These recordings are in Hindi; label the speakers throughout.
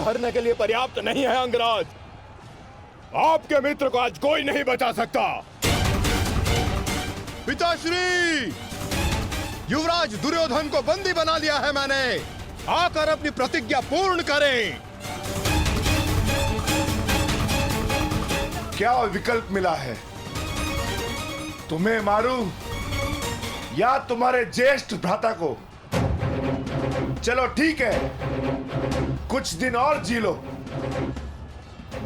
Speaker 1: हरने के लिए पर्याप्त नहीं है अंगराज। आपके मित्र को आज कोई नहीं बचा सकता।
Speaker 2: पिताश्री, युवराज दुर्योधन को बंदी बना लिया है मैंने। आकर अपनी प्रतिज्ञा पूर्ण करें।
Speaker 3: क्या विकल्प मिला है? तुम्हें मारूं या तुम्हारे ज्येष्ठ भ्राता को? चलो ठीक है, कुछ दिन और जी लो।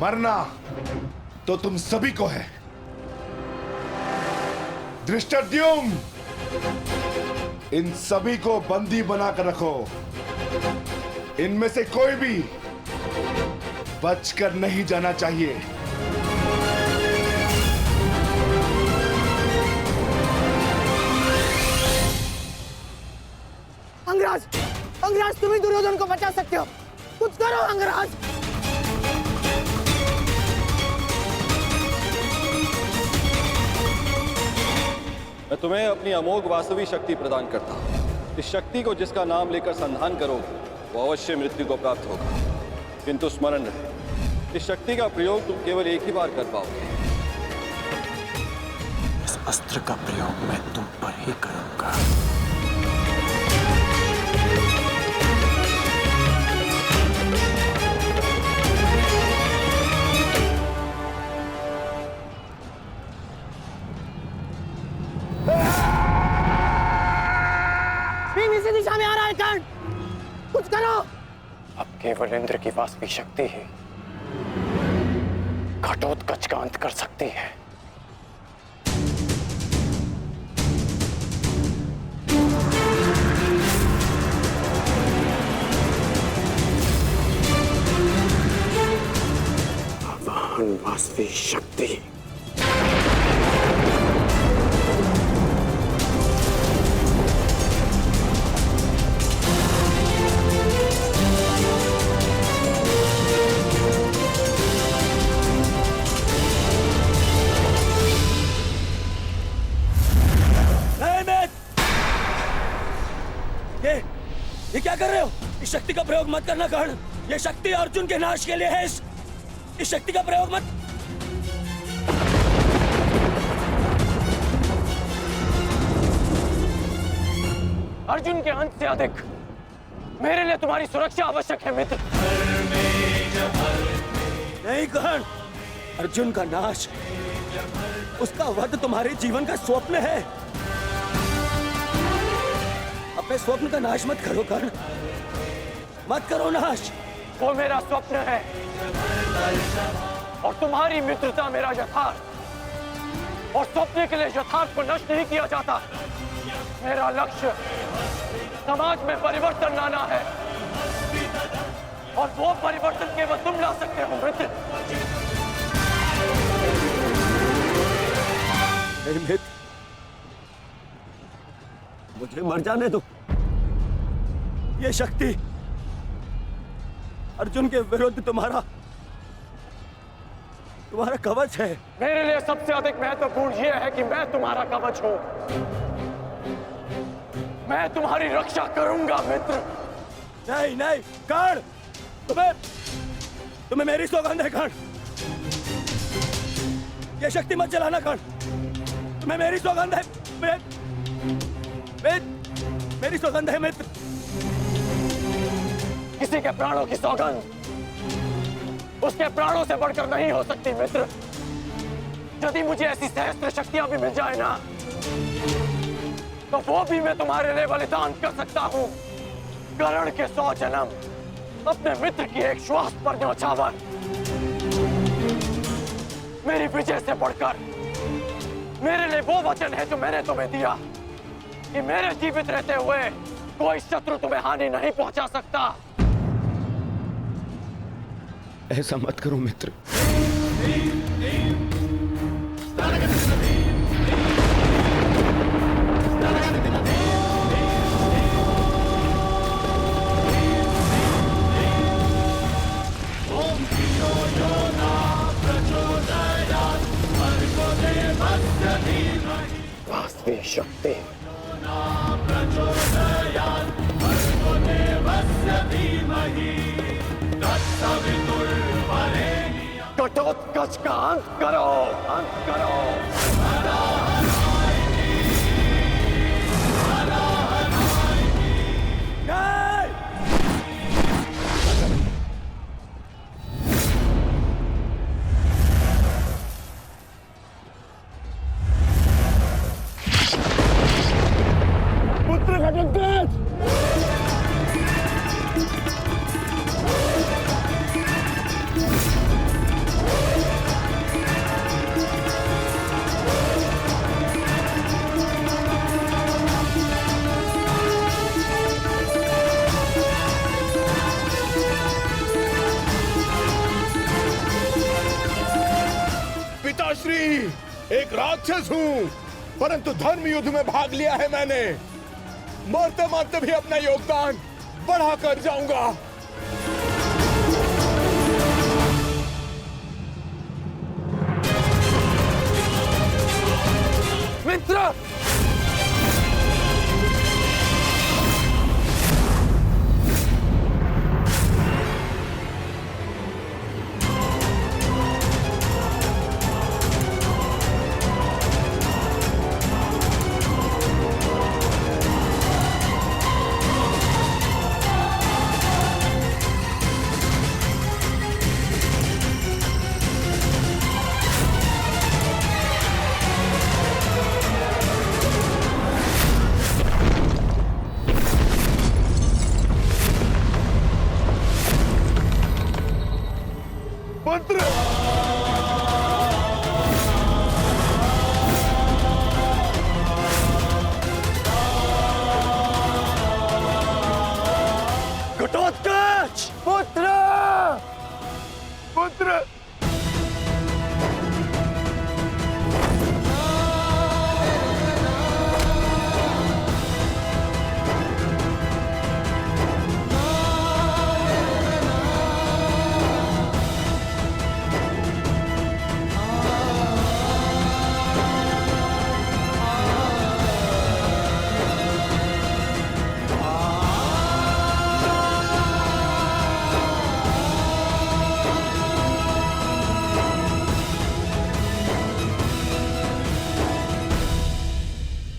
Speaker 3: मरना तो तुम सभी को है। धृष्टद्युम्न, इन सभी को बंदी बनाकर रखो। इनमें से कोई भी बचकर नहीं जाना चाहिए।
Speaker 4: अंगराज, अंगराज, तुम ही दुर्योधन को बचा सकते हो। कुछ करो अंगराज।
Speaker 5: मैं तुम्हें अपनी अमोघ वास्तविक शक्ति प्रदान करता हूँ। इस शक्ति को जिसका नाम लेकर संधान करोगे वो अवश्य मृत्यु को प्राप्त होगा। किंतु स्मरण रहे, इस शक्ति का प्रयोग तुम केवल एक ही बार कर पाओगे।
Speaker 6: इस अस्त्र का प्रयोग मैं तुम पर ही करूंगा।
Speaker 4: इसी दिशा में आ रहा है कर्ण, कुछ करो।
Speaker 6: अब केवल इंद्र की वास्तविक शक्ति ही घटोत्कच का अंत कर सकती है। आवाहन वास्तविक शक्ति।
Speaker 7: ये क्या कर रहे हो? इस शक्ति का प्रयोग मत करना कर्ण। ये शक्ति अर्जुन के नाश के लिए है। इस शक्ति का प्रयोग मत।
Speaker 6: अर्जुन के अंत से अधिक मेरे लिए तुम्हारी सुरक्षा आवश्यक है मित्र।
Speaker 7: नहीं कर्ण, अर्जुन का नाश, उसका वध तुम्हारे जीवन का स्वप्न है। अपने स्वप्न का नाश मत करो कर्ण, मत करो नाश।
Speaker 6: वो मेरा स्वप्न है और तुम्हारी मित्रता मेरा यथार्थ। और स्वप्न के लिए यथार्थ को नष्ट नहीं किया जाता। मेरा लक्ष्य समाज में परिवर्तन लाना है और वो परिवर्तन केवल तुम ला सकते हो मित्र।
Speaker 7: मित्र, मुझे मर जाने दो। ये शक्ति अर्जुन के विरुद्ध तुम्हारा कवच है।
Speaker 6: मेरे लिए सबसे अधिक महत्वपूर्ण यह है कि मैं तुम्हारा कवच हूं। मैं तुम्हारी रक्षा करूंगा मित्र।
Speaker 7: नहीं नहीं कर्ण, तुम्हें मेरी सौगंध है कर्ण। ये शक्ति मत चलाना कर्ण, तुम्हें मेरी सौगंध है। मेरी सौगंध है मित्र।
Speaker 6: किसी के प्राणों की सौगंध उसके प्राणों से बढ़कर नहीं हो सकती मित्र। यदि मुझे ऐसी सहस्त्र शक्तियां भी मिल जाए ना, तो वो भी मैं तुम्हारे लिए बलिदान कर सकता हूं। कर्ण के 100 जन्म, अपने मित्र की एक श्वास पर न्यौछावर। मेरी विजय से बढ़कर मेरे लिए वो वचन है जो मैंने तुम्हें दिया कि मेरे जीवित रहते हुए कोई शत्रु तुम्हें हानि नहीं पहुंचा सकता।
Speaker 7: ऐसा मत करो मित्र।
Speaker 6: वास्तविक शक्ति।
Speaker 8: प्रचोदयात् भर्गो देवस्य धीमहि तत्सवितुर्वरेण्यं
Speaker 6: घटोत्कच का अंत करो, अंत करो।
Speaker 1: पुत्र घटोत्कच! पिताश्री, एक राक्षस हूँ, परंतु धर्म युद्ध में भाग लिया है मैंने। मरते मरते भी अपना योगदान बढ़ा कर जाऊंगा।
Speaker 6: मित्र,
Speaker 1: पुत्र!
Speaker 6: घटोत्कच!
Speaker 4: पुत्र!
Speaker 1: पुत्र!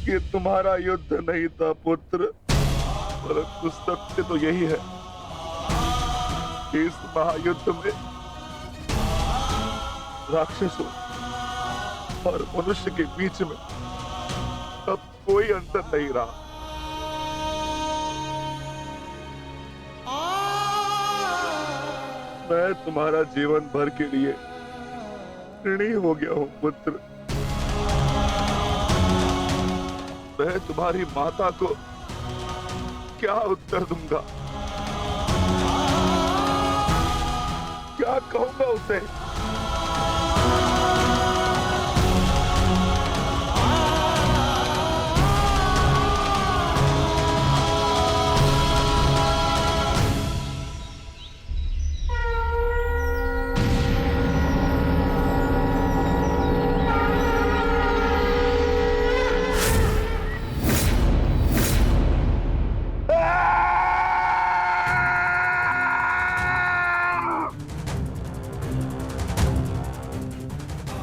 Speaker 3: ये तुम्हारा युद्ध नहीं था पुत्र, परंतु सत्य तो यही है कि इस महायुद्ध में राक्षसों और मनुष्य के बीच में अब कोई अंतर नहीं रहा। मैं तुम्हारा जीवन भर के लिए ऋणी हो गया हूं पुत्र। मैं तुम्हारी माता को क्या उत्तर दूंगा, क्या कहूंगा उसे?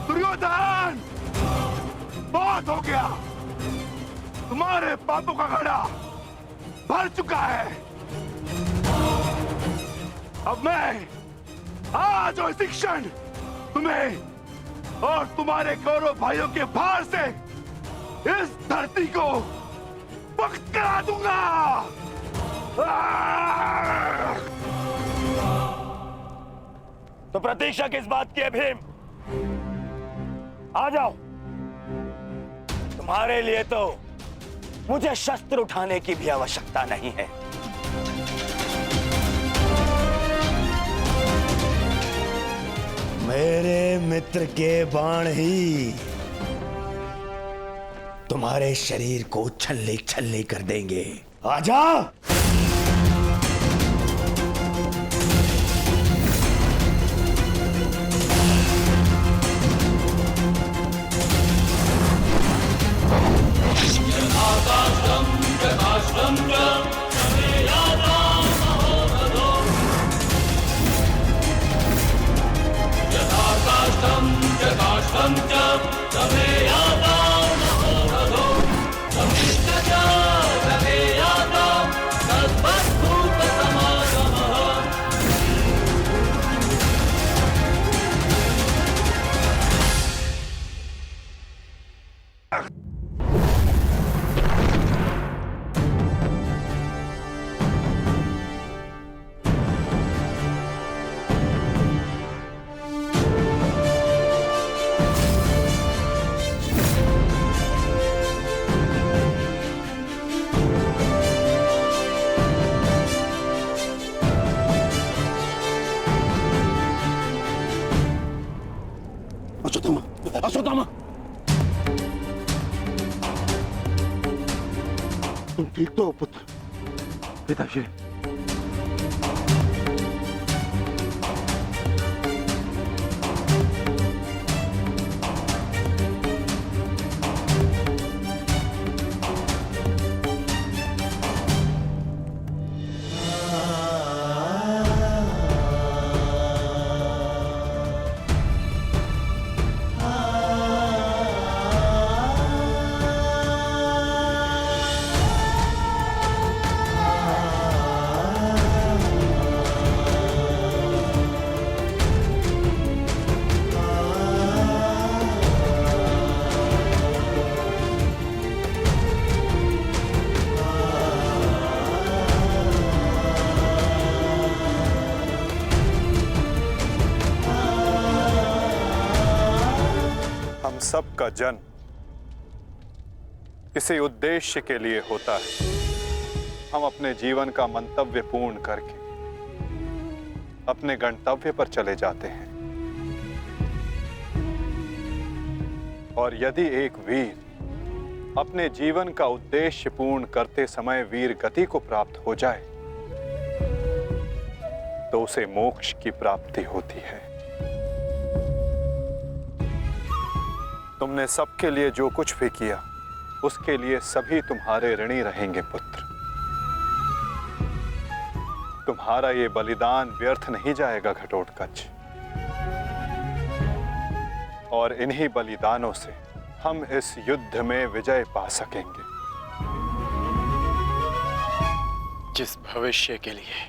Speaker 3: दुर्योधन, बहुत हो गया। तुम्हारे पापों का घड़ा भर चुका है। अब मैं आज और इसी क्षण तुम्हें और तुम्हारे कौरव भाइयों के भार से इस धरती को मुक्त करा दूंगा।
Speaker 1: तो प्रतीक्षा किस बात की है भीम? आ जाओ।
Speaker 7: तुम्हारे लिए तो मुझे शस्त्र उठाने की भी आवश्यकता नहीं है। मेरे मित्र के बाण ही तुम्हारे शरीर को छल्ले छल्ले कर देंगे। आजा।
Speaker 8: यथा
Speaker 6: अश्वत्थामा,
Speaker 3: तुम ठीक तो हो पुत्र?
Speaker 6: पिताश्री,
Speaker 8: सबका जन्म किसी उद्देश्य के लिए होता है। हम अपने जीवन का मंतव्य पूर्ण करके अपने गंतव्य पर चले जाते हैं। और यदि एक वीर अपने जीवन का उद्देश्य पूर्ण करते समय वीर गति को प्राप्त हो जाए तो उसे मोक्ष की प्राप्ति होती है। तुमने सबके लिए जो कुछ भी किया उसके लिए सभी तुम्हारे ऋणी रहेंगे पुत्र। तुम्हारा ये बलिदान व्यर्थ नहीं जाएगा घटोत्कच। और इन्हीं बलिदानों से हम इस युद्ध में विजय पा सकेंगे।
Speaker 9: जिस भविष्य के लिए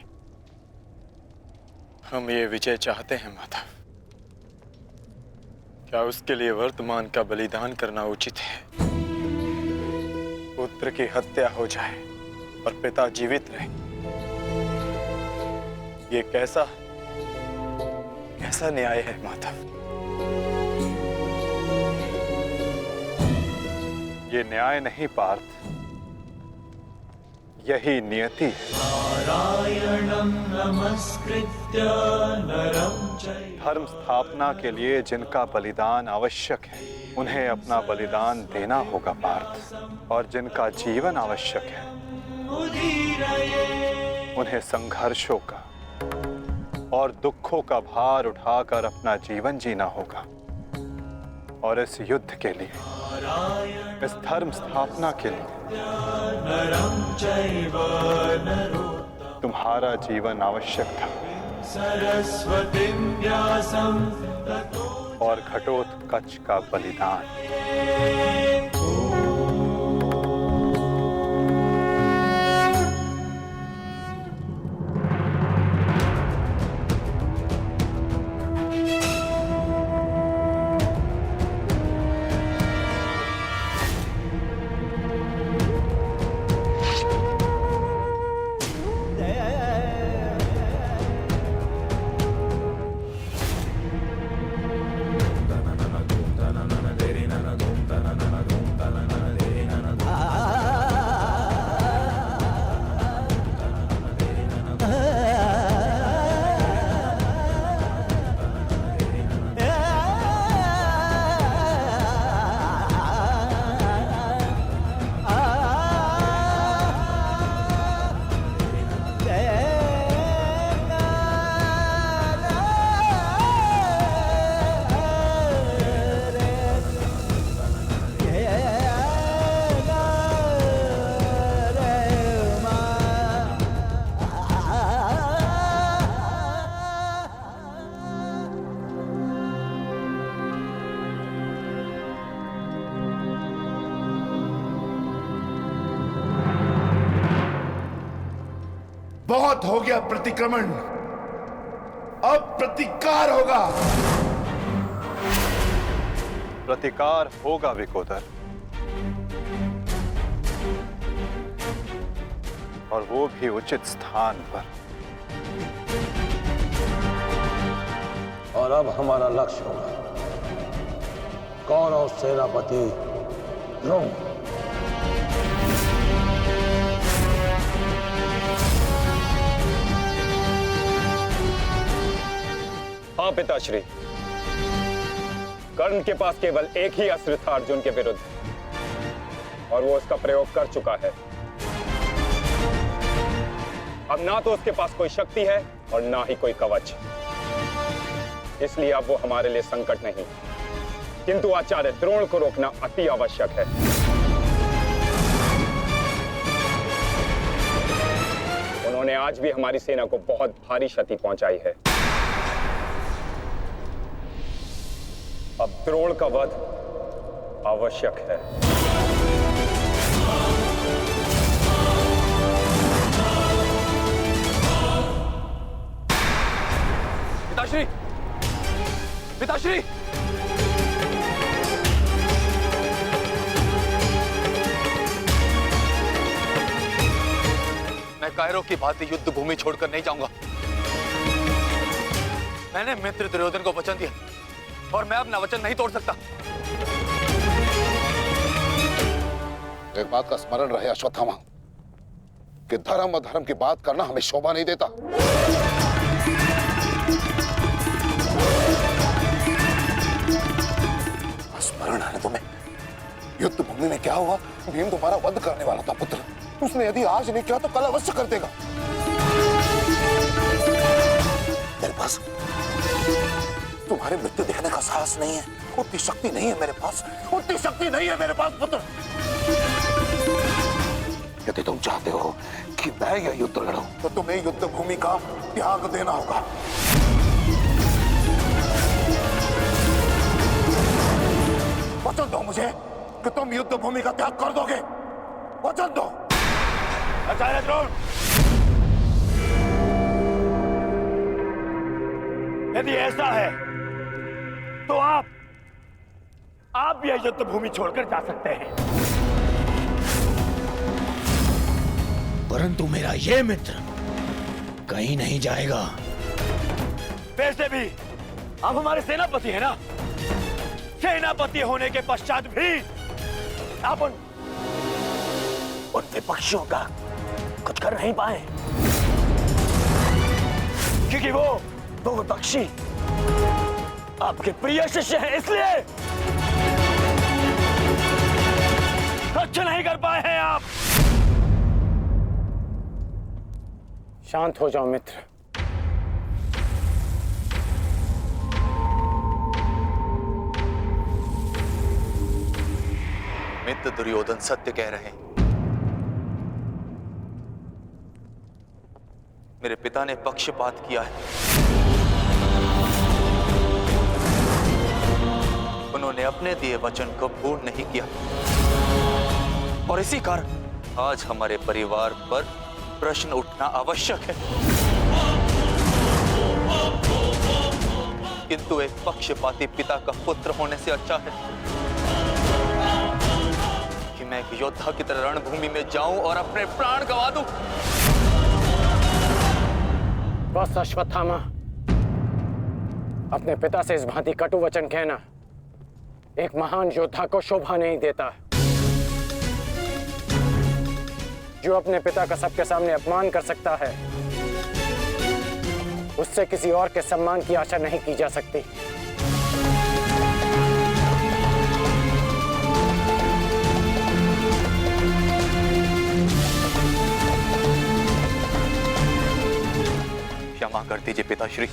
Speaker 9: हम ये विजय चाहते हैं माता, क्या उसके लिए वर्तमान का बलिदान करना उचित है? पुत्र की हत्या हो जाए और पिता जीवित रहे, ये कैसा न्याय है माता?
Speaker 8: ये न्याय नहीं पार्थ, यही नियति है। धर्म स्थापना के लिए जिनका बलिदान आवश्यक है उन्हें अपना बलिदान देना होगा पार्थ। और जिनका जीवन आवश्यक है उन्हें संघर्षों का और दुखों का भार उठाकर अपना जीवन जीना होगा। और इस युद्ध के लिए, इस धर्म स्थापना के लिए तुम्हारा जीवन आवश्यक था। और घटोत्कच का बलिदान।
Speaker 3: बहुत हो गया प्रतिक्रमण, अब प्रतिकार होगा।
Speaker 8: प्रतिकार होगा विकोदर, और वो भी उचित स्थान पर।
Speaker 10: और अब हमारा लक्ष्य होगा कौरव सेनापति द्रोण।
Speaker 11: हाँ पिताश्री, कर्ण के पास केवल एक ही अस्त्र था अर्जुन के विरुद्ध, और वो उसका प्रयोग कर चुका है। अब ना तो उसके पास कोई शक्ति है और ना ही कोई कवच, इसलिए अब वो हमारे लिए संकट नहीं, किंतु आचार्य द्रोण को रोकना अति आवश्यक है। उन्होंने आज भी हमारी सेना को बहुत भारी क्षति पहुंचाई है। अब द्रोण का वध आवश्यक है।
Speaker 6: पिताश्री, पिताश्री,
Speaker 12: मैं कायरों की भांति युद्ध भूमि छोड़कर नहीं जाऊंगा। मैंने मित्र दुर्योधन को वचन दिया और मैं अपना वचन नहीं तोड़ सकता।
Speaker 13: एक बात का स्मरण रहे अश्वत्थामा, कि धर्म और धर्म की बात करना हमें शोभा नहीं देता। स्मरण है तुम्हें युद्ध भूमि में क्या हुआ? भीम तुम्हारा वध करने वाला था पुत्र। उसने यदि आज नहीं किया तो कल अवश्य कर देगा। मेरे पास तुम्हारे मृत्यु देखने का साहस नहीं है, उतनी शक्ति नहीं है मेरे पास, उतनी शक्ति नहीं है मेरे पास पुत्र। यदि तुम चाहते हो कि मैं यह युद्ध लड़ूं, तो तुम्हें युद्ध भूमि का त्याग देना होगा। वचन दो मुझे कि तुम युद्ध भूमि का त्याग कर दोगे। वचन दो।
Speaker 3: आचार्य द्रोण, यदि ऐसा है तो आप यह युद्ध भूमि छोड़कर जा सकते हैं,
Speaker 7: परंतु मेरा ये मित्र कहीं नहीं जाएगा।
Speaker 3: वैसे भी आप हमारे सेनापति हैं ना। सेनापति होने के पश्चात भी आप उन विपक्षियों का कुछ कर नहीं पाए, क्योंकि वो विपक्षी आपके प्रिय शिष्य हैं, इसलिए रक्षा नहीं कर पाए हैं आप।
Speaker 11: शांत हो जाओ मित्र।
Speaker 12: मित्र दुर्योधन सत्य कह रहे हैं। मेरे पिता ने पक्षपात किया है। उन्होंने अपने दिए वचन को पूर्ण नहीं किया, और इसी कारण आज हमारे परिवार पर प्रश्न उठना आवश्यक है। किंतु एक पक्षपाती पिता का पुत्र होने से अच्छा है कि मैं एक योद्धा की तरह रणभूमि में जाऊं और अपने प्राण गंवा दूं।
Speaker 11: बस अश्वत्थामा, अपने पिता से इस भांति कटु वचन कहना एक महान योद्धा को शोभा नहीं देता। जो अपने पिता का सबके सामने अपमान कर सकता है, उससे किसी और के सम्मान की आशा नहीं की जा सकती।
Speaker 12: क्षमा कर दीजिए पिताश्री,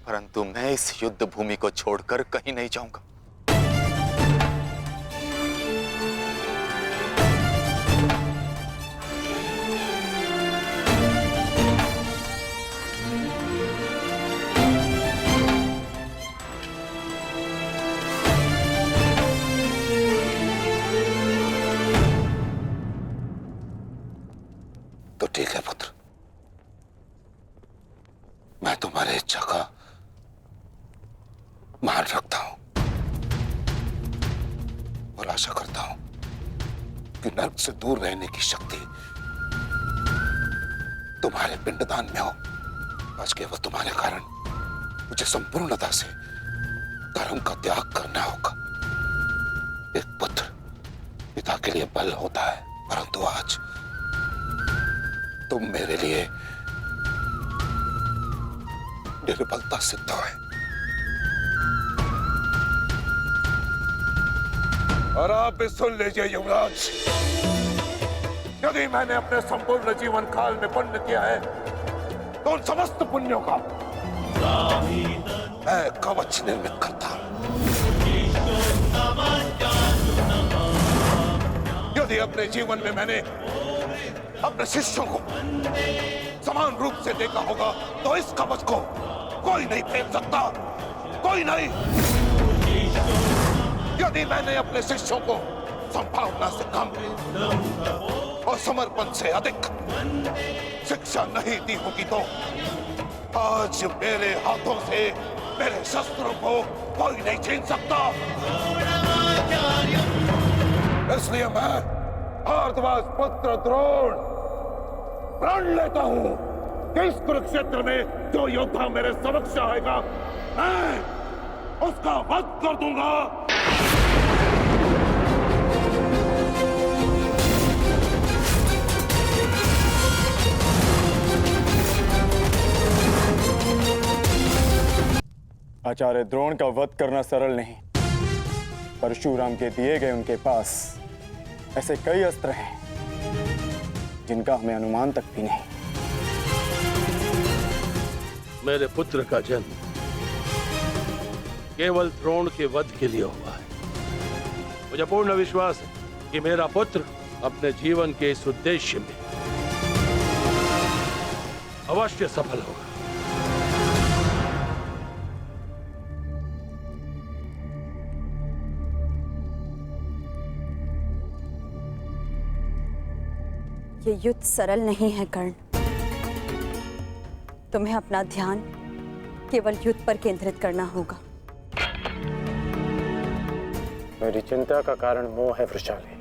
Speaker 12: परंतु मैं इस युद्ध भूमि को छोड़कर कहीं नहीं जाऊंगा।
Speaker 13: तो ठीक है पुत्र, मैं तुम्हारी इच्छा का मान रखता हूं और आशा करता हूं उसकी नर्क से दूर रहने की शक्ति तुम्हारे पिंडदान में हो। आज केवल तुम्हारे कारण मुझे संपूर्णता से धर्म का त्याग करना होगा। एक पुत्र पिता के लिए बल होता है, परंतु आज तुम मेरे लिए निर्बलता सिद्ध हुए।
Speaker 14: और आप भी सुन लीजिए युवराज, यदि मैंने अपने संपूर्ण जीवन काल में पुण्य किया है तो उन समस्त पुण्यों का
Speaker 13: मैं कवच निर्मित करता हूं।
Speaker 14: यदि अपने जीवन में मैंने अपने शिष्यों को समान रूप से देखा होगा तो इस कवच को कोई नहीं फेंक सकता, कोई नहीं। यदि मैंने अपने शिष्यों को संभावना से कम और समर्पण से अधिक शिक्षा नहीं दी होगी तो आज मेरे हाथों से मेरे शस्त्रों को कोई नहीं छीन सकता। इसलिए मैं भारद्वाज पुत्र द्रोण प्रण लेता हूं कि इस कुरुक्षेत्र में जो योद्धा मेरे समक्ष आएगा मैं उसका वध कर दूंगा।
Speaker 9: आचार्य द्रोण का वध करना सरल नहीं। परशुराम के दिए गए उनके पास ऐसे कई अस्त्र हैं जिनका हमें अनुमान तक भी नहीं।
Speaker 15: मेरे पुत्र का जन्म केवल द्रोण के वध के लिए हुआ है। मुझे पूर्ण विश्वास है कि मेरा पुत्र अपने जीवन के इस उद्देश्य में अवश्य सफल होगा।
Speaker 16: ये युद्ध सरल नहीं है कर्ण। तुम्हें अपना ध्यान केवल युद्ध पर केंद्रित करना होगा।
Speaker 9: मेरी चिंता का कारण मोह है वृषाली।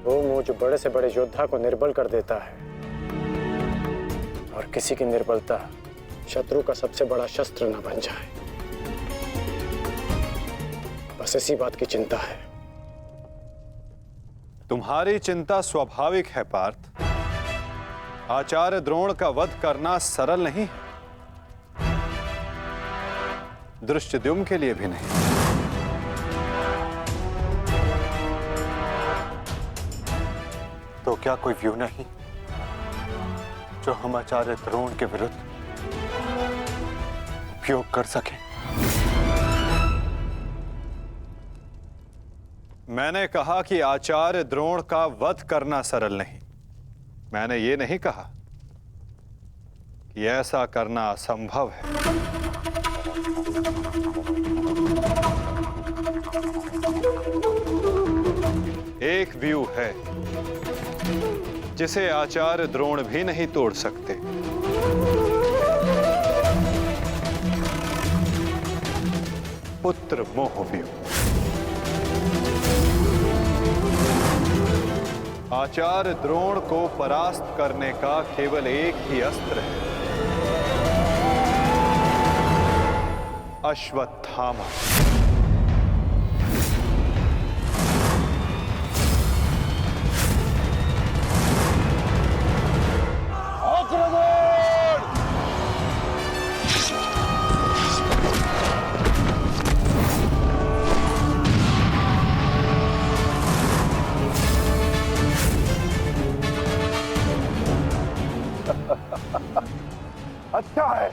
Speaker 9: वो मोह जो बड़े से बड़े योद्धा को निर्बल कर देता है, और किसी की निर्बलता शत्रु का सबसे बड़ा शस्त्र न बन जाए। बस इसी बात की चिंता है।
Speaker 8: तुम्हारी चिंता स्वाभाविक है पार्थ। आचार्य द्रोण का वध करना सरल नहीं, दृष्टद्युम्न के लिए भी नहीं। तो क्या कोई व्यू नहीं जो हम आचार्य द्रोण के विरुद्ध उपयोग कर सके? मैंने कहा कि आचार्य द्रोण का वध करना सरल नहीं। मैंने ये नहीं कहा कि ऐसा करना असंभव है। एक व्यू है जिसे आचार्य द्रोण भी नहीं तोड़ सकते। पुत्र मोह व्यू। आचार्य द्रोण को परास्त करने का केवल एक ही अस्त्र है, अश्वत्थामा।
Speaker 14: अच्छा है,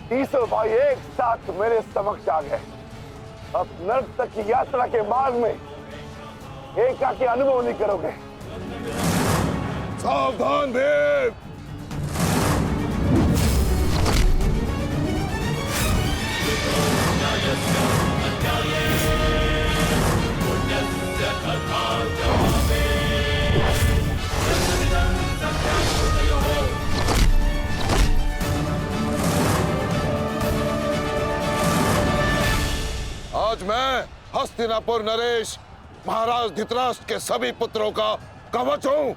Speaker 14: तीसों भाई एक साथ मेरे समक्ष आ गए। अब नर्क तक की यात्रा के मार्ग में एकाकी अनुभव नहीं करोगे। सावधान भीम। आज मैं हस्तिनापुर नरेश महाराज धृतराष्ट्र के सभी पुत्रों का कवच हूं।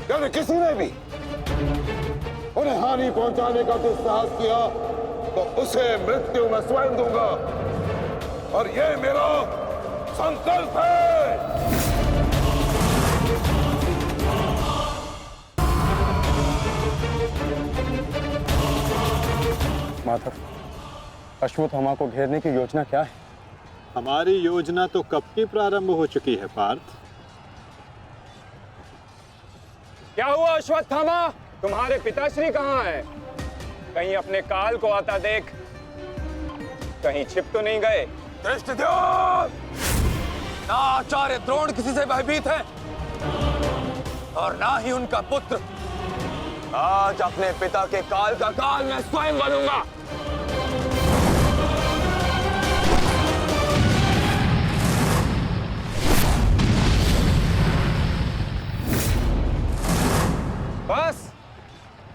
Speaker 14: यदि किसी ने भी उन्हें हानि पहुंचाने का दुस्साहस किया तो उसे मृत्यु में स्वयं दूंगा, और ये मेरा संकल्प है।
Speaker 9: माधव, अश्वत्थामा को घेरने की योजना क्या है?
Speaker 8: हमारी योजना तो कब की प्रारंभ हो चुकी है पार्थ।
Speaker 11: क्या हुआ अश्वत्थामा? तुम्हारे पिताश्री कहाँ हैं? कहीं अपने काल को आता देख, कहीं छिप तो नहीं गए?
Speaker 12: धृष्टद्युम्न! ना आचार्य द्रोण किसी से भयभीत है और ना ही उनका पुत्र। आज अपने पिता के काल का काल मैं स्वयं बनूंगा।
Speaker 11: बस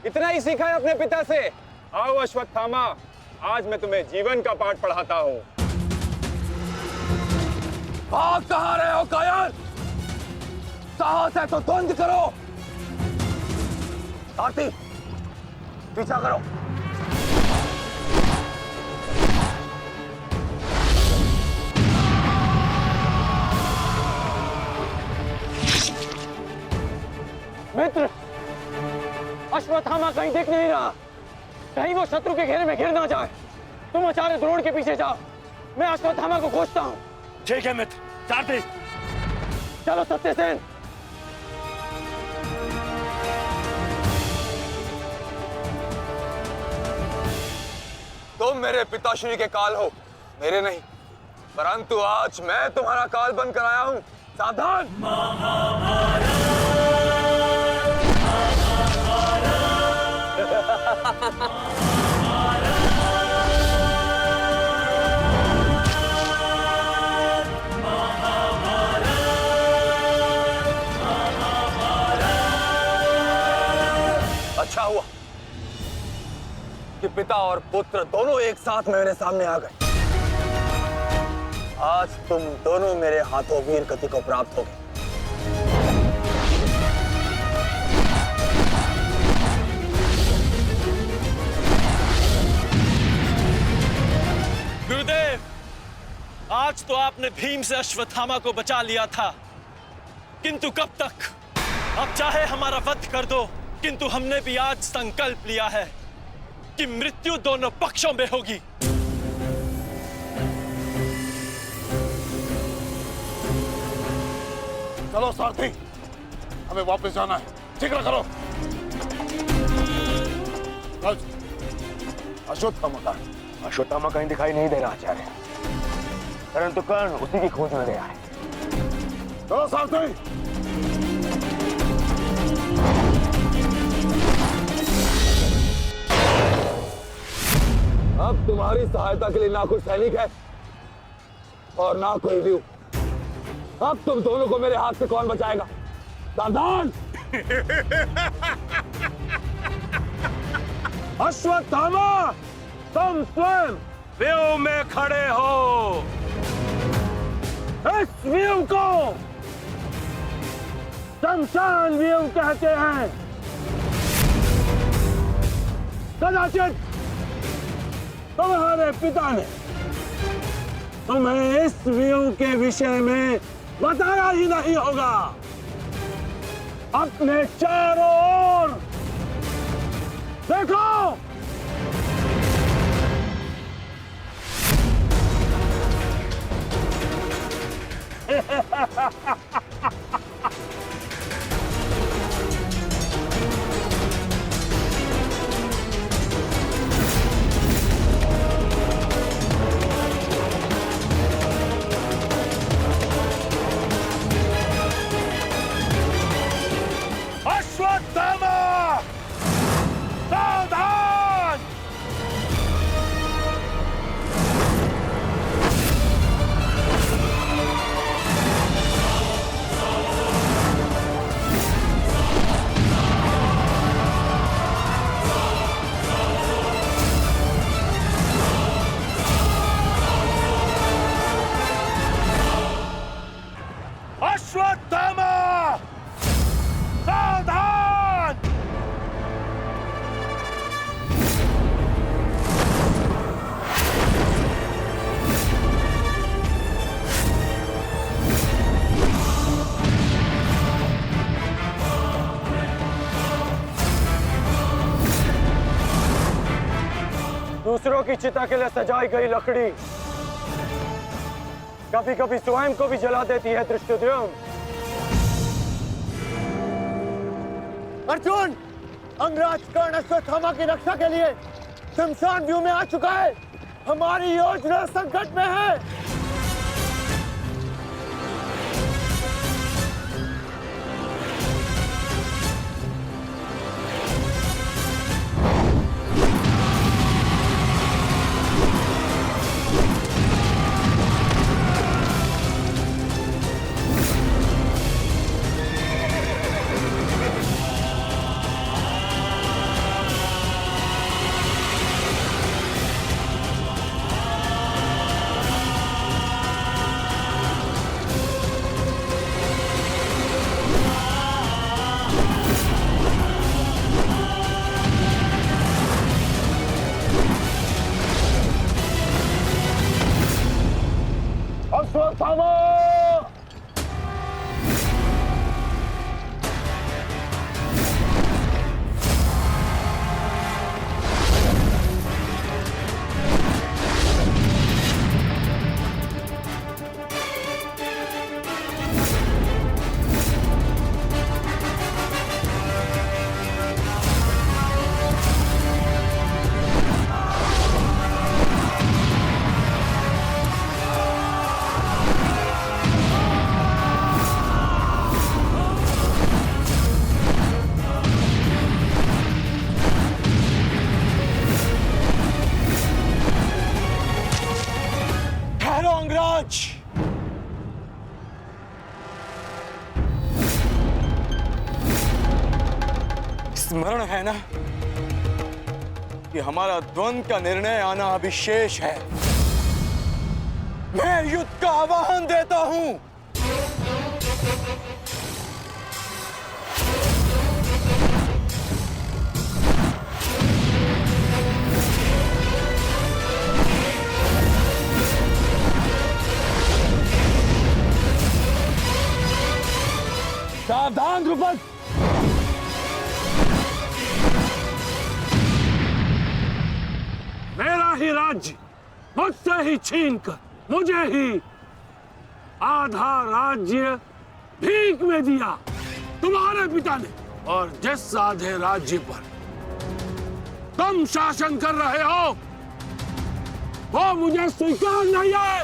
Speaker 11: इतना ही सीखा है अपने पिता से? आओ अश्वत्थामा, आज मैं तुम्हें जीवन का पाठ पढ़ाता हूँ।
Speaker 12: भाग कहाँ रहे हो कायर? साहस है तो द्वंद्व करो। सारथी, पीछा करो।
Speaker 6: मित्र, अश्वत्थामा कहीं दिख नहीं रहा। कहीं वो शत्रु के घेरे में गिर ना जाए। तुम आचार्य द्रोण के पीछे जाओ, मैं अश्वत्थामा को खोजता हूँ।
Speaker 7: ठीक है मित्र। सारथी,
Speaker 6: चलो सत्यसेन।
Speaker 12: तुम मेरे पिताश्री के काल हो, मेरे नहीं। परंतु आज मैं तुम्हारा काल बनकर आया हूं। सावधान! अच्छा हुआ कि पिता और पुत्र दोनों एक साथ मेरे सामने आ गए। आज तुम दोनों मेरे हाथों वीर गति को प्राप्त होगे।
Speaker 7: गुरुदेव, आज तो आपने भीम से अश्वत्थामा को बचा लिया था, किंतु कब तक? अब चाहे हमारा वध कर दो, किंतु हमने भी आज संकल्प लिया है कि मृत्यु दोनों पक्षों में होगी।
Speaker 14: चलो सारथी, हमें वापस जाना है। शीघ्र करो।
Speaker 6: अश्वत्थामा का अश्वत्थामा कहीं दिखाई नहीं दे रहा आचार्य, परंतु कर्ण उसी की खोज में गया है।
Speaker 14: चलो सारथी।
Speaker 12: अब तुम्हारी सहायता के लिए ना कोई सैनिक है और ना कोई व्यू। अब तुम दोनों को मेरे हाथ से कौन बचाएगा? सावधान!
Speaker 15: अश्वत्थामा, तुम स्वयं व्यू में खड़े हो। इस व्यू को शमशान व्यू कहते हैं। कदाचित तुम्हारे पिता ने तुम्हें इस व्यू के विषय में बताया ही नहीं होगा। अपने चारों ओर देखो। अश्वत्थामा, सावधान!
Speaker 6: दूसरों की चिता के लिए सजाई गई लकड़ी कभी कभी स्वयं को भी जला देती है धृष्टद्युम्न। अर्जुन, अंगराज कर्ण अश्वत्थामा की रक्षा के लिए शमशान व्यू में आ चुका है। हमारी योजना संकट में है। अश्वत्थामा!
Speaker 9: स्मरण है ना कि हमारा द्वंद्व का निर्णय आना अभी शेष है। मैं युद्ध का आह्वान देता हूं।
Speaker 6: सावधान द्रुपद! मेरा ही राज्य मुझसे ही छीनकर मुझे ही आधा राज्य भीख में दिया तुम्हारे पिता ने, और जिस आधे राज्य पर तुम शासन कर रहे हो वो मुझे स्वीकार नहीं है।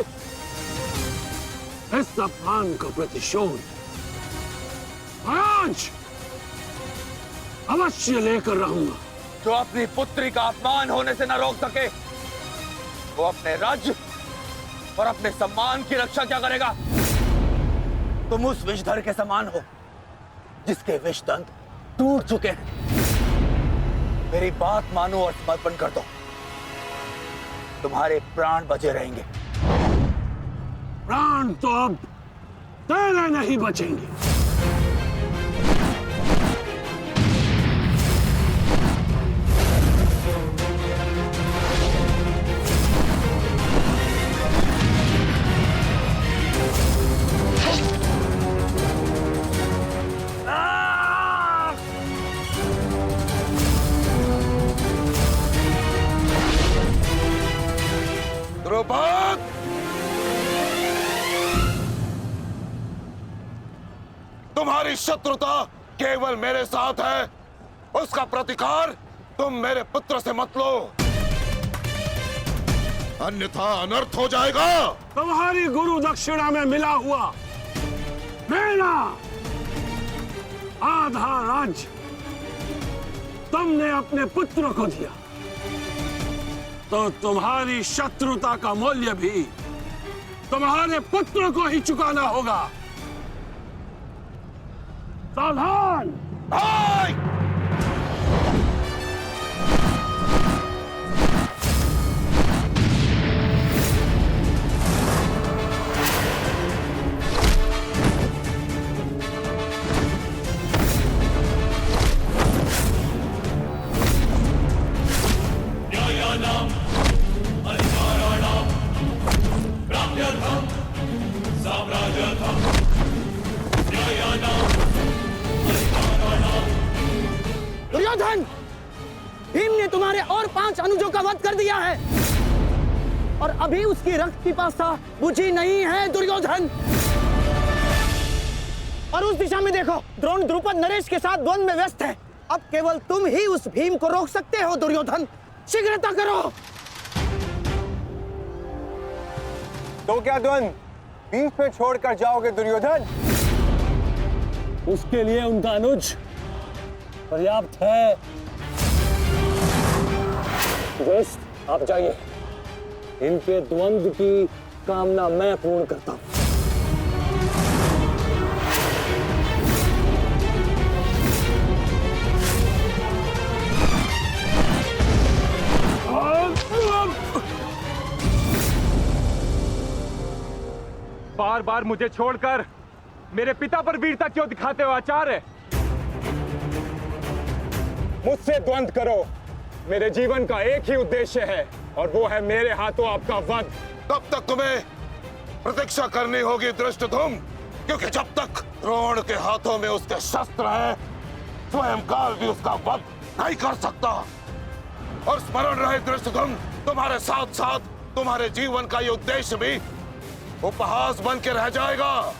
Speaker 6: इस अपमान का प्रतिशोध आज अवश्य लेकर रहूंगा।
Speaker 12: जो अपनी पुत्री का अपमान होने से न रोक सके वो अपने राज्य और अपने सम्मान की रक्षा क्या करेगा? तुम उस विषधर के समान हो जिसके विषदंत टूट चुके हैं। मेरी बात मानो और समर्पण कर दो, तुम्हारे प्राण बचे रहेंगे।
Speaker 6: प्राण तो अब तेरे नहीं बचेंगे।
Speaker 14: द्रुपद! तुम्हारी शत्रुता केवल मेरे साथ है, उसका प्रतिकार तुम मेरे पुत्र से मत लो, अन्यथा अनर्थ हो जाएगा।
Speaker 6: तुम्हारी गुरु दक्षिणा में मिला हुआ मेरा आधा राज्य तुमने अपने पुत्र को दिया, तो तुम्हारी शत्रुता का मूल्य भी तुम्हारे पुत्र को ही चुकाना होगा। सावधान!
Speaker 4: 5 अनुजों का वध कर दिया है और अभी उसकी रक्त पिपासा बुझी नहीं है दुर्योधन। और उस दिशा में देखो, द्रोण द्रुपद नरेश के साथ द्वंद्व में व्यस्त है। अब केवल तुम ही उस भीम को रोक सकते हो दुर्योधन, शीघ्रता करो।
Speaker 12: तो क्या द्वंद्व बीच पे छोड़कर जाओगे दुर्योधन?
Speaker 6: उसके लिए उनका अनुज पर्याप्त है। दोस्त आप जाइए, इनके द्वंद्व की कामना मैं पूर्ण करता हूं।
Speaker 11: बार बार मुझे छोड़कर मेरे पिता पर वीरता क्यों दिखाते हो आचार्य? मुझसे द्वंद्व करो, मेरे जीवन का एक ही उद्देश्य है और वो है मेरे हाथों आपका वध।
Speaker 14: तब तक तुम्हें प्रतीक्षा करनी होगी धृष्टद्युम्न, क्योंकि जब तक द्रोण के हाथों में उसके शस्त्र हैं, स्वयं काल भी उसका वध नहीं कर सकता। और स्मरण रहे धृष्टद्युम्न, तुम्हारे साथ साथ तुम्हारे जीवन का ये उद्देश्य भी उपहास बन के रह जाएगा।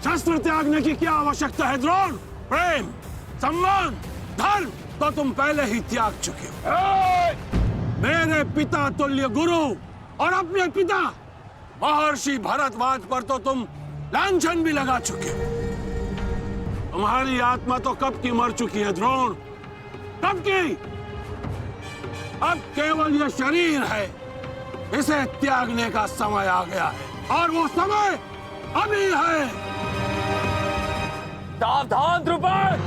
Speaker 15: शस्त्र त्यागने की क्या आवश्यकता है द्रोण? प्रेम, सम्मान, धर्म तो तुम पहले ही त्याग चुके हो। मेरे पिता तुल्य गुरु और अपने पिता महर्षि भरद्वाज पर तो तुम लांछन भी लगा चुके हो। तुम्हारी आत्मा तो कब की मर चुकी है द्रोण, कब की। अब केवल ये शरीर है, इसे त्यागने का समय आ गया है और वो समय अभी है।
Speaker 12: सावधान द्रुपद!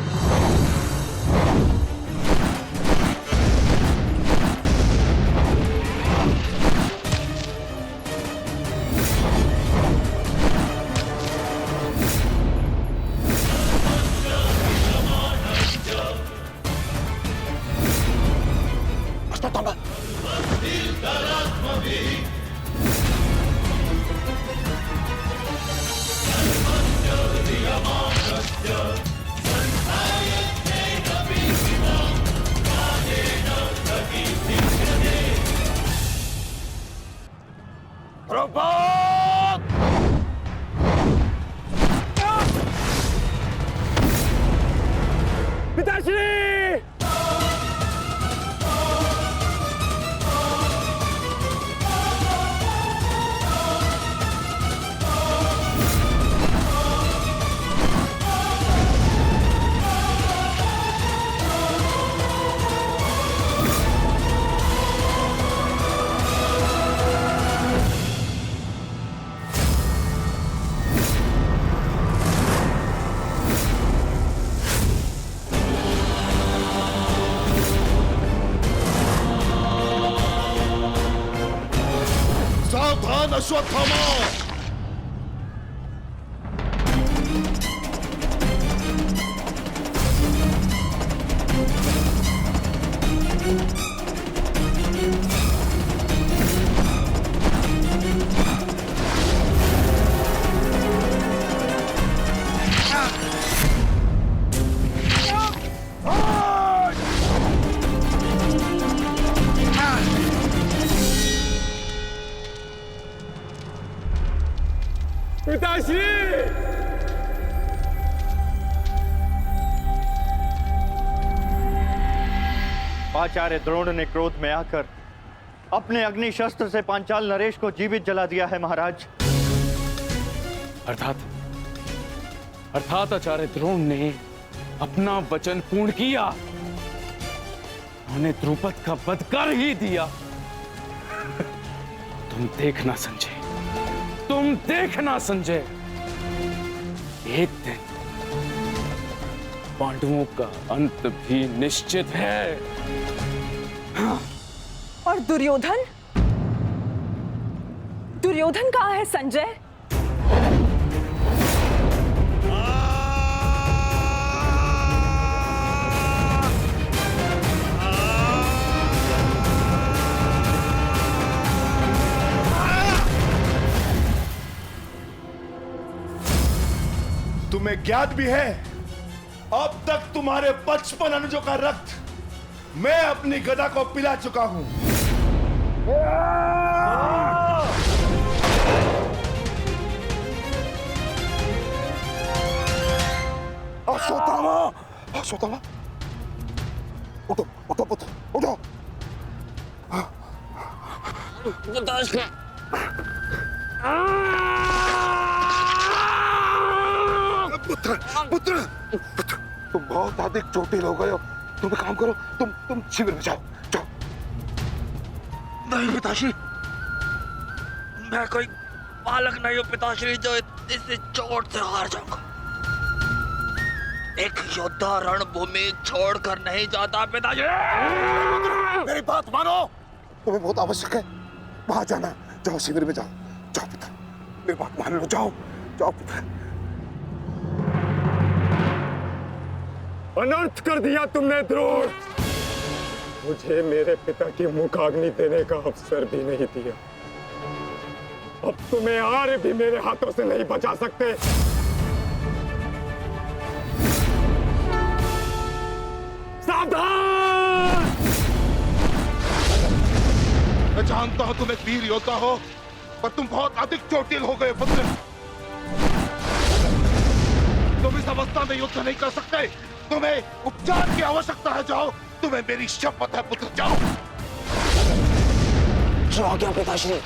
Speaker 14: सावधान अश्वत्थामा!
Speaker 17: आचार्य द्रोण ने क्रोध में आकर अपने अग्नि शस्त्र से पांचाल नरेश को जीवित जला दिया है महाराज।
Speaker 15: अर्थात आचार्य द्रोण ने अपना वचन पूर्ण किया, उन्हें द्रुपद का वध कर ही दिया। तुम देखना संजय, तुम देखना संजय, एक दिन पांडवों का अंत भी निश्चित है।
Speaker 16: और दुर्योधन, दुर्योधन कहाँ है संजय?
Speaker 3: तुम्हें ज्ञात भी है, अब तक तुम्हारे 55 अनुजों का रक्त मैं अपनी गदा को पिला चुका हूं।
Speaker 14: अश्वत्थामा, अश्वत्थामा, उठो उठो पुत्र, उठो। पुत्र पुत्र पुत्र, तुम बहुत अधिक चोटिल हो गए हो। तुम एक काम करो, तुम शिविर में जाओ, जाओ।
Speaker 18: नहीं पिताश्री, मैं कोई बालक नहीं हूँ पिताश्री जो इस चोट से हार जाऊंगा। एक योद्धा रणभूमि छोड़कर नहीं जाता पिताश्री।
Speaker 14: मेरी बात मानो, तुम्हें बहुत आवश्यक है वहां जाना। जाओ शिविर में जाओ, जाओ पुत्र, मेरी बात मान लो, जाओ जाओ पुत्र।
Speaker 11: अनर्थ कर दिया तुमने द्रोण। मुझे मेरे पिता की मुखाग्नि देने का अवसर भी नहीं दिया। अब तुम्हें आर्य भी मेरे हाथों से नहीं बचा सकते। सावधान!
Speaker 14: मैं जानता हूं तुम एक वीर योद्धा हो, पर तुम बहुत अधिक चोटिल हो गए पुत्र। तुम इस अवस्था में युद्ध नहीं कर सकते। तुम्हें उपचार की आवश्यकता है। जाओ, तुम्हें मेरी शपथ है पुत्र, जाओ।
Speaker 18: जो आज्ञा पिताश्री।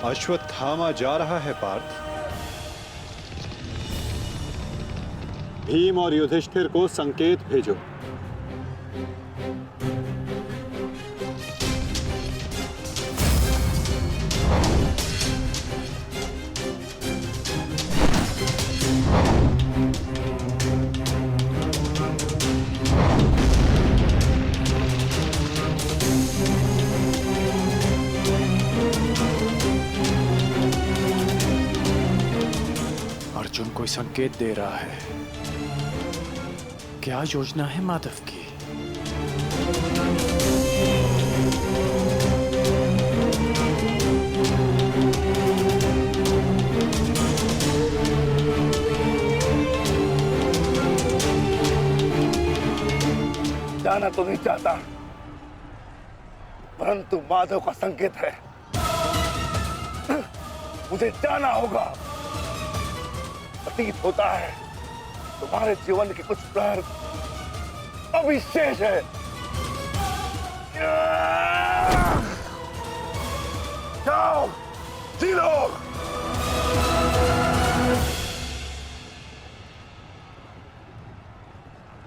Speaker 8: अश्वत्थामा जा रहा है पार्थ। भीम और युधिष्ठिर को संकेत भेजो।
Speaker 9: अर्जुन कोई संकेत दे रहा है। क्या योजना है माधव की?
Speaker 3: जाना तो नहीं चाहता, परंतु माधव का संकेत है। मुझे जाना होगा। प्रतीत होता है तुम्हारे जीवन के कुछ प्रहर अभी शेष है। जाओ, जी लो।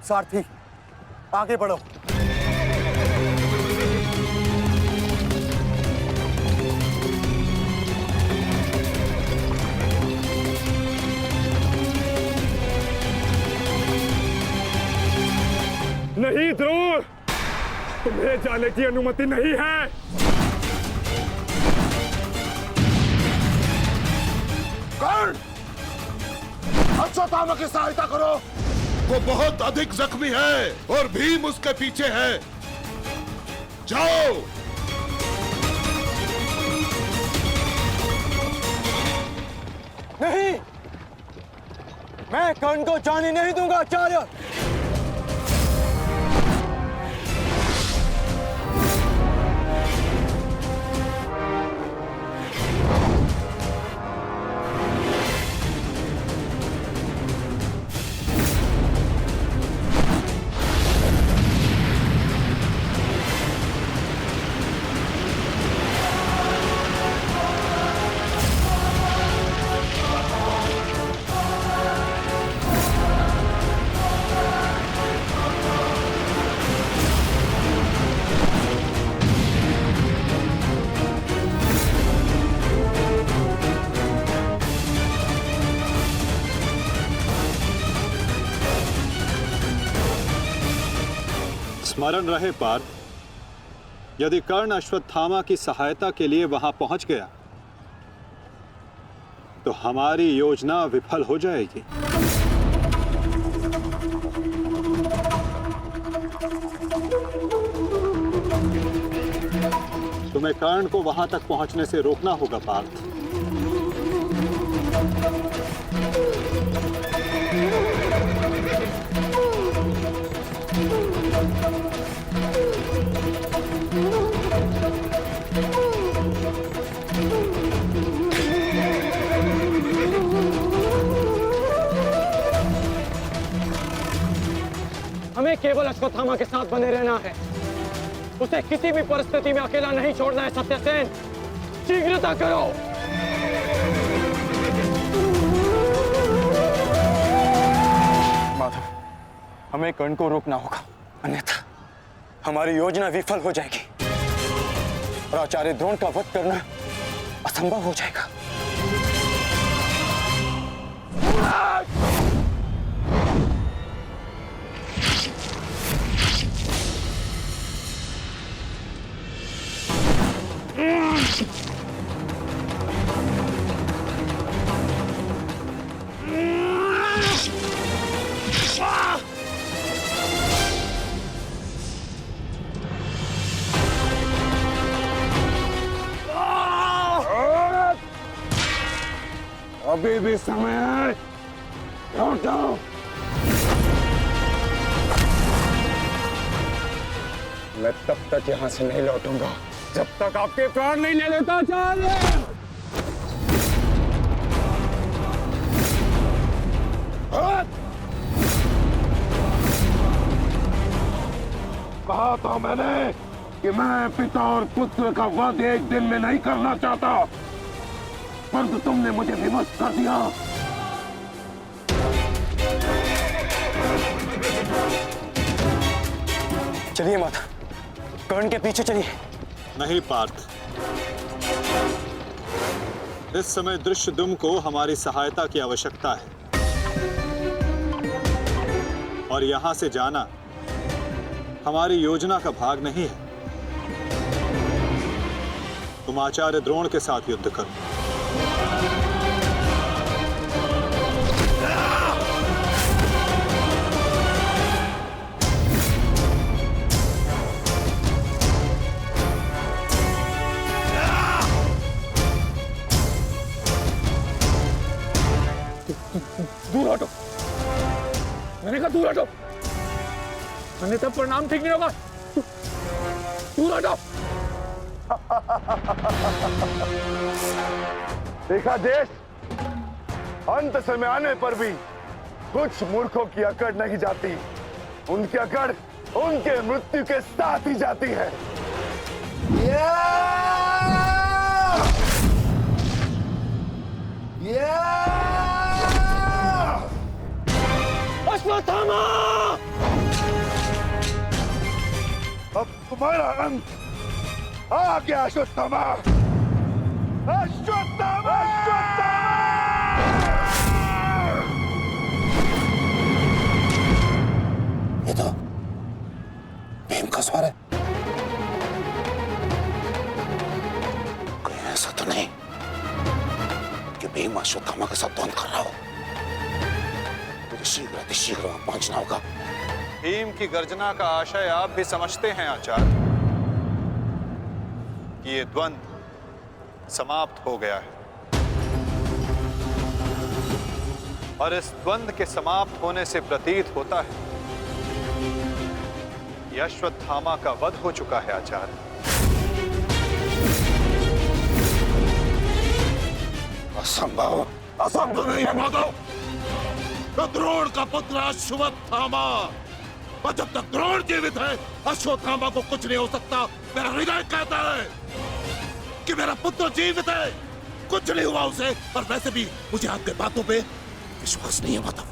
Speaker 4: सारथी, आगे बढ़ो।
Speaker 11: नहीं द्रोण, तुम्हें जाने की अनुमति नहीं है।
Speaker 14: कर्ण, अश्वत्थामा की सहायता करो। वो बहुत अधिक जख्मी है और भीम उसके पीछे है। जाओ।
Speaker 4: नहीं, मैं कर्ण को जाने नहीं दूंगा आचार्य।
Speaker 8: स्मरण रहे पार्थ, यदि कर्ण अश्वत्थामा की सहायता के लिए वहां पहुंच गया तो हमारी योजना विफल हो जाएगी। तुम्हें कर्ण को वहां तक पहुंचने से रोकना होगा पार्थ।
Speaker 6: हमें केवल अश्वत्थामा के साथ बने रहना है। उसे किसी भी परिस्थिति में अकेला नहीं छोड़ना है। सत्यसेन, शीघ्रता करो।
Speaker 9: माधव, हमें कर्ण को रोकना होगा, अन्यथा हमारी योजना विफल हो जाएगी और आचार्य द्रोण का वध करना असंभव हो जाएगा।
Speaker 15: अभी भी समय है, लौटो। मैं तब तक यहां से नहीं लौटूंगा जब तक आपके प्राण नहीं ले लेता। आचार्य, कहा था मैंने कि मैं पिता और पुत्र का वध एक दिन में नहीं करना चाहता, परंतु तुमने मुझे विवश कर दिया।
Speaker 9: चलिए माता, कर्ण के पीछे चलिए।
Speaker 8: नहीं पार्थ, इस समय दृश्यद्युम्न को हमारी सहायता की आवश्यकता है और यहां से जाना हमारी योजना का भाग नहीं है। तुम आचार्य द्रोण के साथ युद्ध करो।
Speaker 15: दूर हटो, मैंने कहा दूर हटो, अन्यथा परिणाम ठीक नहीं होगा। दूर हटो।
Speaker 3: देखा देश, अंत समय आने पर भी कुछ मूर्खों की अकड़ नहीं जाती, उनकी अकड़ उनके मृत्यु के साथ ही जाती है।
Speaker 6: अश्वत्थामा!
Speaker 3: अब तुम्हारा अंत आ गया अश्वत्थामा। अश्वत्थामा!
Speaker 13: ये तो भीम का स्वर है। कहीं ऐसा तो नहीं कि भीम अश्वत्थामा के साथ द्वंद्व कर रहा हो। मुझे शीघ्र वहां पहुंचना होगा।
Speaker 8: भीम की गर्जना का आशय आप भी समझते हैं आचार्य कि ये द्वंद्व समाप्त हो गया है और इस द्वंद्व के समाप्त होने से प्रतीत होता है कि अश्वत्थामा का वध हो चुका है आचार्य।
Speaker 14: असंभव, असंभव नहीं है माधव। तो द्रोण का पुत्र अश्वत्थामा, और जब तक द्रोण जीवित है अश्वत्थामा को कुछ नहीं हो सकता। मेरा हृदय कहता है कि मेरा पुत्र जीवित है, कुछ नहीं हुआ उसे। और वैसे भी मुझे आपके बातों पे विश्वास नहीं है माधव।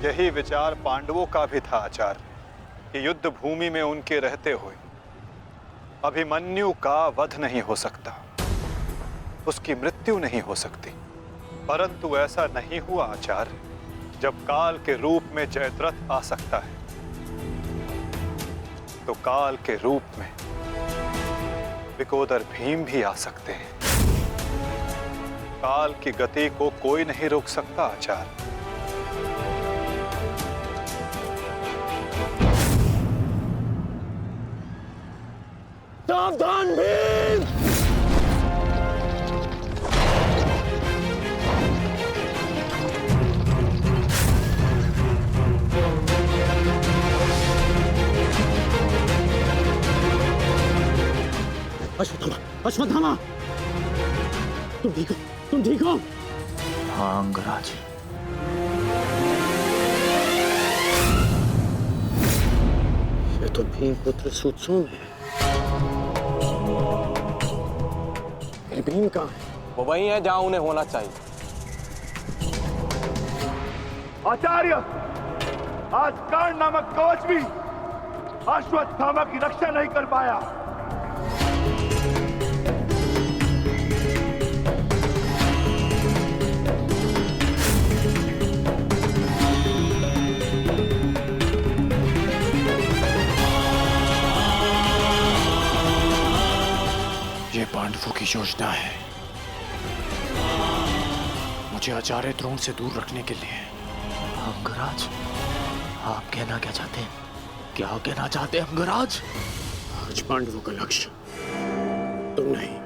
Speaker 8: यही विचार पांडवों का भी था आचार्य कि युद्ध भूमि में उनके रहते हुए अभिमन्यु का वध नहीं हो सकता, उसकी मृत्यु नहीं हो सकती। परंतु ऐसा नहीं हुआ आचार्य। जब काल के रूप में जयद्रथ आ सकता है तो काल के रूप में विकोदर भीम भी आ सकते हैं। काल की गति को कोई नहीं रोक सकता आचार्य।
Speaker 15: सावधान भीम!
Speaker 4: अश्वत्थामा, अश्वत्थामा, तुम ठीक हो? तुम ठीक हो?
Speaker 10: हाँ अंगराज।
Speaker 4: ये तो भीम पुत्र सुत्सोम है। फिर भीम कहाँ है?
Speaker 12: वो वही है जहां उन्हें होना चाहिए।
Speaker 3: आचार्य, आज कर्ण नामक कवच भी अश्वत्थामा की रक्षा नहीं कर पाया।
Speaker 10: ये पांडवों की योजना है, मुझे आचार्य द्रोण से दूर रखने के लिए। अंगराज, आप कहना क्या चाहते हैं? क्या कहना चाहते हैं अंगराज?
Speaker 4: आज पांडवों का लक्ष्य तुम नहीं,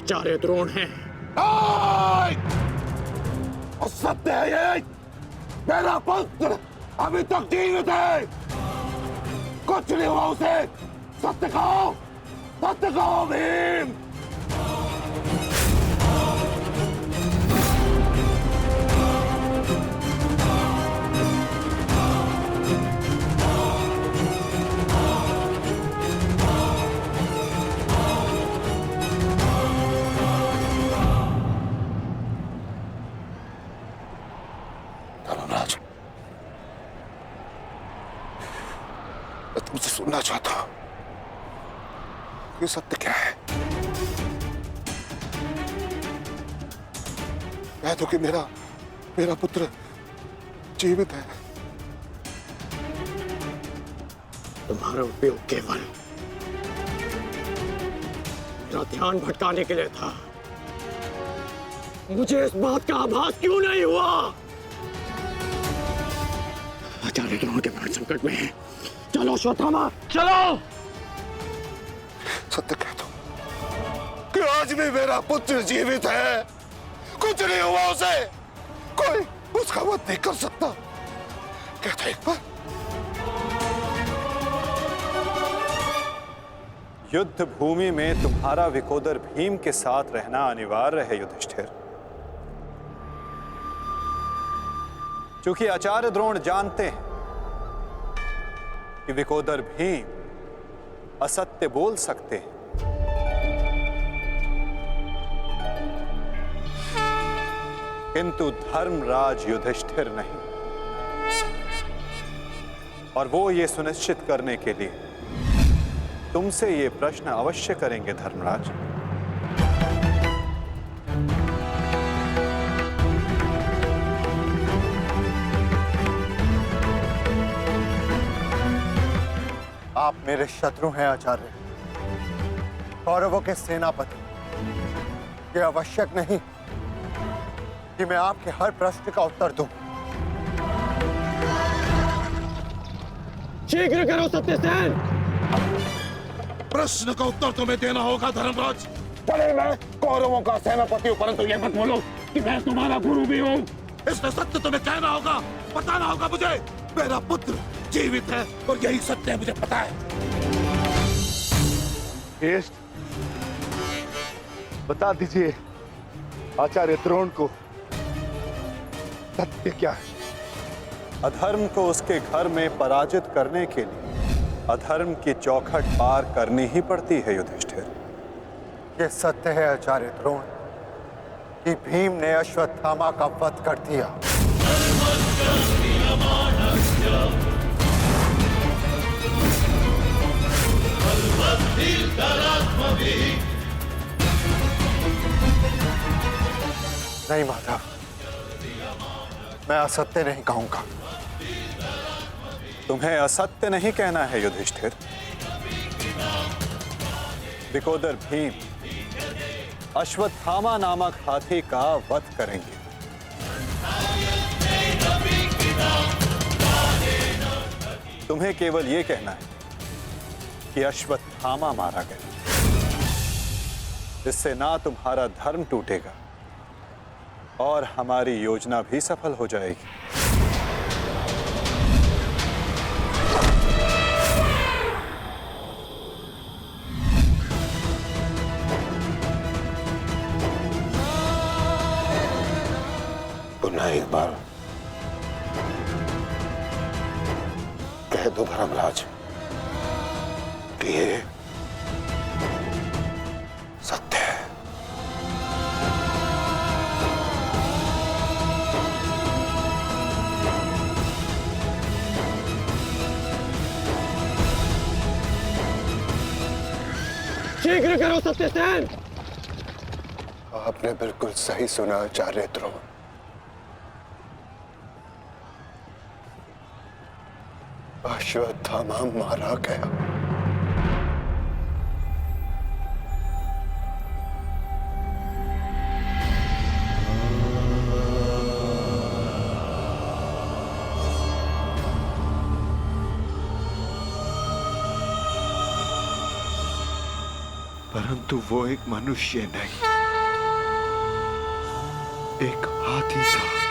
Speaker 4: आचार्य द्रोण है।
Speaker 14: सत्य है ये, मेरा पुत्र अभी तक जीवित है, कुछ नहीं हुआ उसे। सत्य कहो, सत्य कहो भीम।
Speaker 13: धर्मराज, मैं तुमसे सुनना चाहता हूं, ये सत्य क्या है? कह दो कि मेरा पुत्र जीवित है।
Speaker 4: तुम्हारा उपयोग केवल मेरा ध्यान भटकाने के लिए था। मुझे इस बात का आभास क्यों नहीं हुआ? आचार्य द्रोण के प्राण संकट में है। चलो अश्वत्थामा, चलो।
Speaker 13: सत्य कह दो कि आज भी मेरा पुत्र जीवित है, कुछ नहीं हुआ उसे, कोई उसका वध नहीं कर सकता। कहता एक बार।
Speaker 8: युद्ध भूमि में तुम्हारा विकोदर भीम के साथ रहना अनिवार्य है युधिष्ठिर, क्योंकि आचार्य द्रोण जानते हैं कि विकोदर भीम असत्य बोल सकते हैं, किंतु धर्मराज युधिष्ठिर नहीं। और वो ये सुनिश्चित करने के लिए तुमसे ये प्रश्न अवश्य करेंगे धर्मराज।
Speaker 9: आप मेरे शत्रु हैं आचार्य, कौरवों के सेनापति। ये आवश्यक नहीं कि मैं आपके हर प्रश्न का उत्तर दूं।
Speaker 15: शीघ्र करो सत्यसेन।
Speaker 14: प्रश्न का उत्तर तुम्हें देना होगा धर्मराज। भले मैं कौरवों का सेनापति हूं, परंतु ये मत बोलो कि मैं तुम्हारा गुरु भी हूं। इसमें सत्य तुम्हें कहना होगा, बताना होगा मुझे। मेरा पुत्र जीवित है और यही सत्य है, मुझे पता है।
Speaker 3: ज्येष्ठ, बता दीजिए आचार्य द्रोण को सत्य क्या है?
Speaker 8: अधर्म को उसके घर में पराजित करने के लिए अधर्म की चौखट पार करनी ही पड़ती है युधिष्ठिर।
Speaker 9: ये सत्य है आचार्य द्रोण कि भीम ने अश्वत्थामा का वध कर दिया। नहीं माधव, मैं असत्य नहीं कहूंगा।
Speaker 8: तुम्हें असत्य नहीं कहना है युधिष्ठिर। विकोदर भीम अश्वत्थामा नामक हाथी का वध करेंगे। तुम्हें केवल यह कहना है कि अश्वत्थामा मारा गया। इससे ना तुम्हारा धर्म टूटेगा और हमारी योजना भी सफल हो जाएगी।
Speaker 13: पुनः एक बार कह दो धर्मराज कि ये सत्य है।
Speaker 6: शीघ्र करो सत्यसेन।
Speaker 9: आपने बिल्कुल सही सुना आचार्य द्रोण। अश्वत्थामा मारा गया।
Speaker 3: परंतु वो एक मनुष्य नहीं, एक हाथी था।